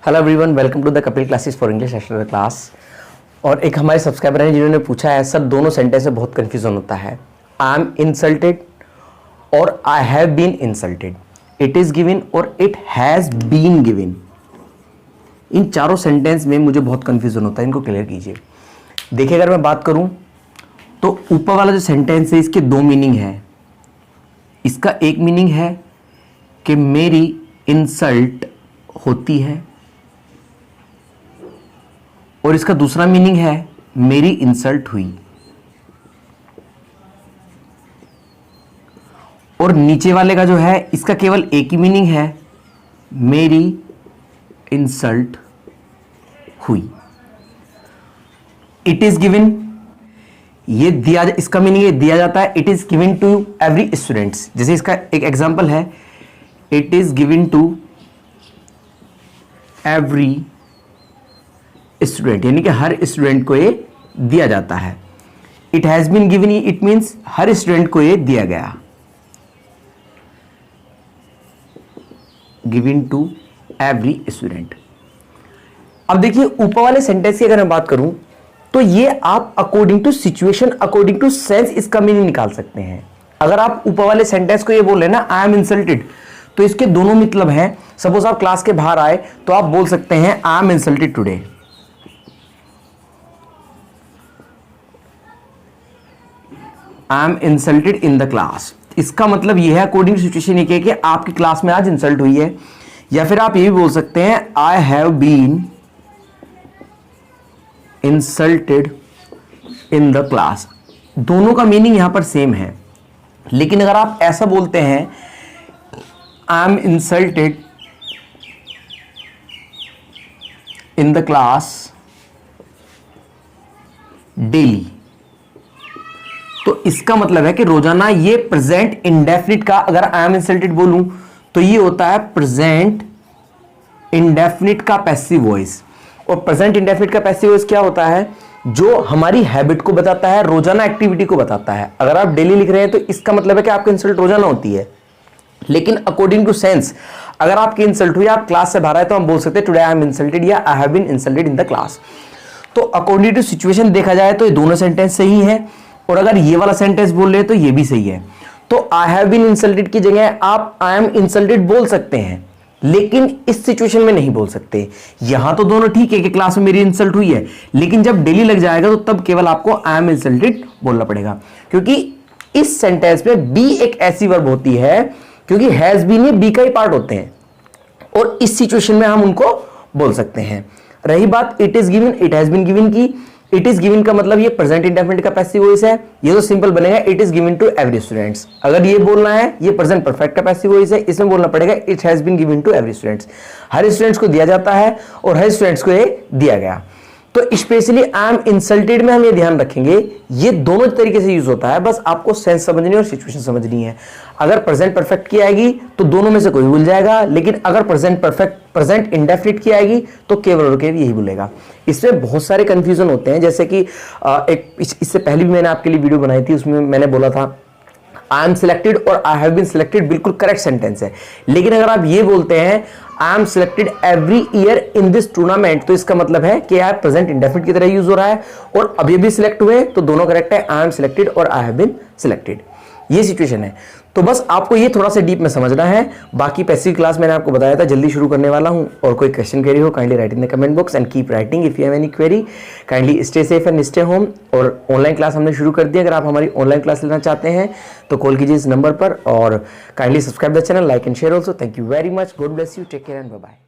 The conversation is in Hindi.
Hello everyone, welcome to the Kapil classes for English extra class. और एक हमारे सब्सक्राइबर हैं जिन्होंने पूछा है सर दोनों सेंटेंस में बहुत कन्फ्यूजन होता है, आई एम इंसल्टेड और I have been insulted, it is given और इट हैज बीन गिवन। इन चारों सेंटेंस में मुझे बहुत कन्फ्यूजन होता है, इनको क्लियर कीजिए। देखिए, अगर मैं बात करूं तो ऊपर वाला जो सेंटेंस है इसके दो मीनिंग है। इसका एक मीनिंग है कि मेरी इंसल्ट होती है और इसका दूसरा मीनिंग है मेरी इंसल्ट हुई। और नीचे वाले का जो है इसका केवल एक ही मीनिंग है, मेरी इंसल्ट हुई। इट इज गिवन, ये दिया, इसका मीनिंग ये दिया जाता है, it is given to every students. जैसे इसका एक एग्जांपल है, it is given to every student, यानी कि हर स्टूडेंट को ये दिया जाता है। It has been given, it means हर स्टूडेंट को ये दिया गया। Given to every student. अब देखिए, ऊपर वाले सेंटेंस की अगर मैं बात करूं तो ये आप according to situation, according to sense इसका मीनिंग निकाल सकते हैं। अगर आप ऊपर वाले सेंटेंस को ये बोल रहे हैं ना, आई एम इंसल्टेड, तो इसके दोनों मतलब हैं। सपोज आप क्लास के बाहर आए तो आप बोल सकते हैं I am insulted today. I am insulted in the class, इसका मतलब यह है अकॉर्डिंग टू सिचुएशन ये कि आपकी क्लास में आज इंसल्ट हुई है। या फिर आप ये भी बोल सकते हैं I have been insulted in the class. दोनों का मीनिंग यहां पर सेम है, लेकिन अगर आप ऐसा बोलते हैं I am insulted in the class daily, तो इसका मतलब है कि रोजाना। ये प्रेजेंट इंडेफिनिट का अगर आई एम इंसल्टेड बोलूं तो ये होता है प्रेजेंट इंडेफिनिट का पैसिव वॉइस। और प्रेजेंट इंडेफिनिट का पैसिव वॉइस क्या होता है? जो हमारी हैबिट को बताता है, रोजाना एक्टिविटी को बताता है। अगर आप डेली लिख रहे हैं तो इसका मतलब है कि आपकी इंसल्ट रोजाना होती है। लेकिन अकॉर्डिंग टू सेंस, अगर आपकी इंसल्ट हुई, आप क्लास से बाहर आए, तो हम बोल सकते हैं टुडे आई एम इंसल्टेड या I have been insulted in the class. तो अकॉर्डिंग टू सिचुएशन देखा जाए तो ये दोनों सेंटेंस सही है। और अगर ये वाला सेंटेंस बोल रहे हैं तो ये भी सही है। तो आई हैव बीन इंसल्टेड की जगह आप आई एम इंसल्टेड बोल सकते हैं, लेकिन इस सिचुएशन में नहीं बोल सकते। यहां तो दोनों ठीक है कि क्लास में मेरी इंसल्ट हुई है, लेकिन जब डेली लग जाएगा तो तब केवल आपको आई एम इंसल्टेड बोलना पड़ेगा। क्योंकि इस सेंटेंस में बी एक ऐसी वर्ब होती है, क्योंकि हैज बीन ये बी का ही पार्ट होते हैं, और इस सिचुएशन में हम उनको बोल सकते हैं। रही बात it is given, it has been given की, इट इज गिवन का मतलब ये प्रेजेंट इंडेफिनिट का पैसिव वॉइस है। ये तो सिंपल बनेगा, it is given to every students. अगर ये बोलना है ये प्रेजेंट परफेक्ट का पैसिव वॉइस है, इसमें बोलना पड़ेगा it has been given to every students. हर स्टूडेंट्स को दिया जाता है और हर स्टूडेंट्स को ये दिया गया। तो स्पेशली आई एम इंसल्टेड में हम ये ध्यान रखेंगे, ये दोनों तरीके से यूज होता है, बस आपको सेंस समझनी और सिचुएशन समझनी है। अगर प्रेजेंट परफेक्ट की आएगी तो दोनों में से कोई भूल जाएगा, लेकिन अगर प्रेजेंट परफेक्ट, प्रेजेंट इंडेफिनिट की आएगी तो केवल और केवल यही भूलेगा। इसमें बहुत सारे कंफ्यूजन होते हैं। जैसे कि इससे पहले भी मैंने आपके लिए वीडियो बनाई थी, उसमें मैंने बोला था आई एम सिलेक्टेड और आई हैव बीन सिलेक्टेड बिल्कुल करेक्ट सेंटेंस है। लेकिन अगर आप ये बोलते हैं I am selected every year in this tournament, तो इसका मतलब है कि यार प्रेजेंट इंडेफिनिट की तरह यूज हो रहा है और अभी भी सिलेक्ट हुए, तो दोनों करेक्ट है, आई एम सिलेक्टेड और आई हैव बीन सिलेक्टेड। ये सिचुएशन है। तो बस आपको ये थोड़ा सा डीप में समझना है। बाकी पैसिव क्लास मैंने आपको बताया था, जल्दी शुरू करने वाला हूं। और कोई क्वेश्चन क्वेरी हो kindly right in the comment box and keep writing if you have any query. Kindly stay safe and stay home. और ऑनलाइन क्लास हमने शुरू कर दी। अगर आप हमारी ऑनलाइन क्लास लेना चाहते हैं तो कॉल कीजिए इस नंबर पर, और kindly subscribe the channel, like and share also. Thank you very much, God bless you, take care and bye bye.